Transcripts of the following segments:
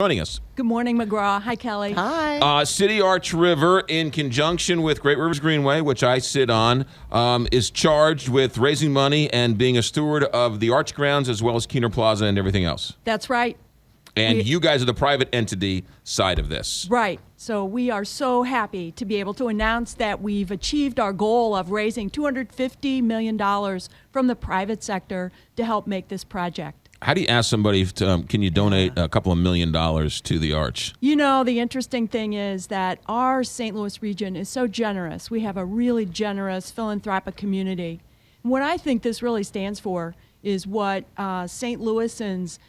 Joining us. Good morning, McGraw. Hi, Kelly. Hi. City Arch River, in conjunction with Great Rivers Greenway, which I sit on, is charged with raising money and being a steward of the Arch grounds as well as Keener Plaza and everything else. That's right. And you guys are the private entity side of this. Right. So we are so happy to be able to announce that we've achieved our goal of raising $250 million from the private sector to help make this project. How do you ask somebody, can you donate a couple of $1 million to the Arch? You know, the interesting thing is that our St. Louis region is so generous. We have a really generous philanthropic community. And what I think this really stands for is what St. Louisans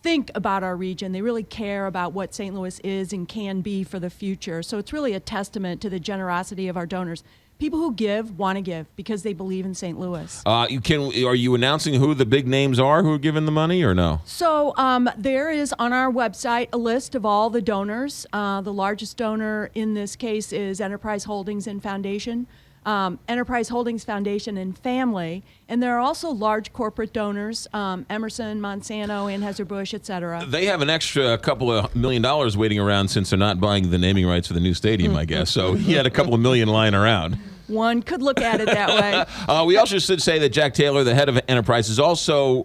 think about our region. They really care about what St. Louis is and can be for the future. So it's really a testament to the generosity of our donors. People who give want to give because they believe in St. Louis. Are you announcing who the big names are who are giving the money or no? So there is on our website a list of all the donors. The largest donor in this case is Enterprise Holdings and Foundation. Enterprise Holdings Foundation and Family, and there are also large corporate donors, Emerson, Monsanto, Anheuser-Busch, et cetera. They have an extra couple of $1 million waiting around since they're not buying the naming rights for the new stadium, I guess. So he had a couple of million lying around. One could look at it that way. We also should say that Jack Taylor, the head of Enterprise, is also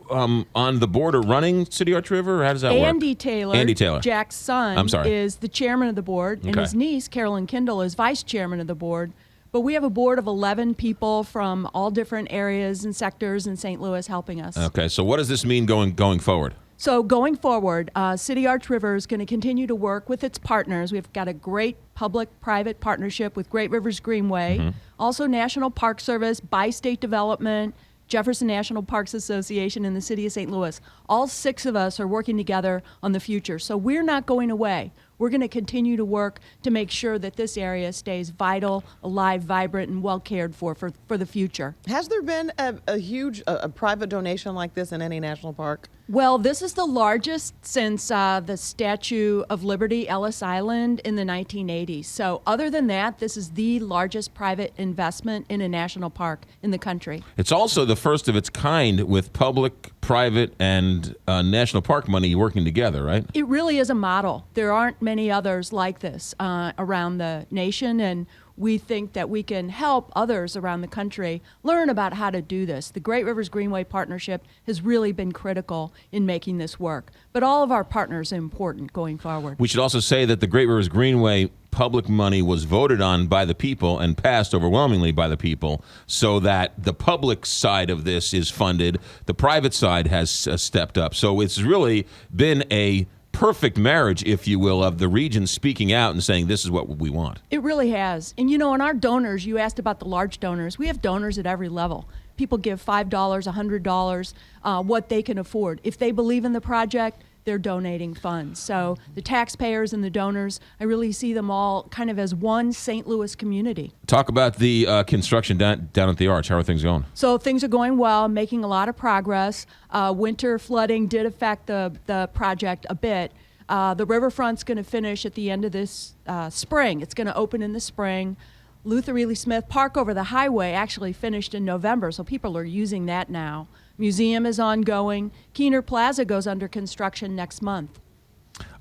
on the board or running City Arch River, or how does that work? Andy Taylor, Jack's son, I'm sorry, is the chairman of the board, and his niece, Carolyn Kindle, is vice chairman of the board. But we have a board of 11 people from all different areas and sectors in St. Louis helping us. Okay, so what does this mean going forward? So going forward, City Arch River is going to continue to work with its partners. We've got a great public-private partnership with Great Rivers Greenway, also National Park Service, Bi-State Development, Jefferson National Parks Association, and the City of St. Louis. All 6 of us are working together on the future. So we're not going away. We're going to continue to work to make sure that this area stays vital, alive, vibrant, and well cared for the future. Has there been a huge private donation like this in any national park? Well, this is the largest since the Statue of Liberty, Ellis Island, in the 1980s. So other than that, this is the largest private investment in a national park in the country. It's also the first of its kind with public, private, and national park money working together, right? It really is a model. There aren't many others like this around the nation, and we think that we can help others around the country learn about how to do this. The Great Rivers Greenway Partnership has really been critical in making this work. But all of our partners are important going forward. We should also say that the Great Rivers Greenway public money was voted on by the people and passed overwhelmingly by the people, so that the public side of this is funded. The private side has stepped up. So it's really been a perfect marriage, if you will, of the region speaking out and saying this is what we want. It really has. And you know, in our donors, you asked about the large donors. We have donors at every level. People give $5, $100, what they can afford. If they believe in the project, they're donating funds. So the taxpayers and the donors, I really see them all kind of as one St. Louis community. Talk about the construction down at the Arch. How are things going? So things are going well, making a lot of progress. Winter flooding did affect the project a bit. The riverfront's going to finish at the end of this spring. It's going to open in the spring. Luther Ely Smith Park over the highway actually finished in November, so people are using that now. Museum is ongoing. Keener Plaza goes under construction next month.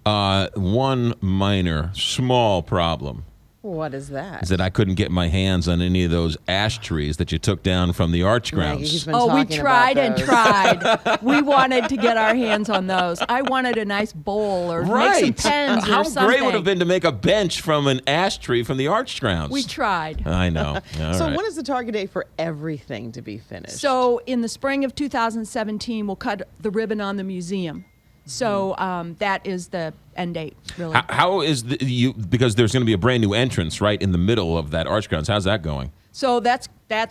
One minor, small problem. What is that? Is that I couldn't get my hands on any of those ash trees that you took down from the Arch grounds. We tried and tried. We wanted to get our hands on those. I wanted a nice bowl or make some pens or something. How great would it have been to make a bench from an ash tree from the Arch grounds? We tried. I know. So when is the target date for everything to be finished? So in the spring of 2017, we'll cut the ribbon on the museum. So that is the end date, really. How is because there's going to be a brand new entrance right in the middle of that Arch grounds. How's that going? So that's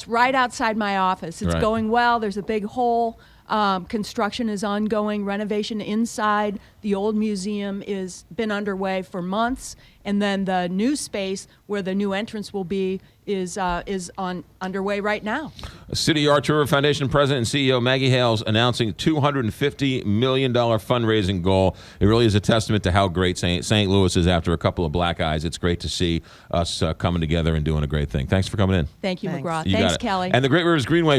right outside my office. It's going well. There's a big hole. Construction is ongoing. Renovation inside the old museum is been underway for months, and then the new space where the new entrance will be is underway right now. City Arch River Foundation President and CEO Maggie Hales announcing $250 million fundraising goal. It really is a testament to how great St. Louis is after a couple of black eyes. It's great to see us coming together and doing a great thing. Thanks for coming in. Thank you, Thanks. McGraw. You Thanks, got it. Kelly. And the Great Rivers Greenway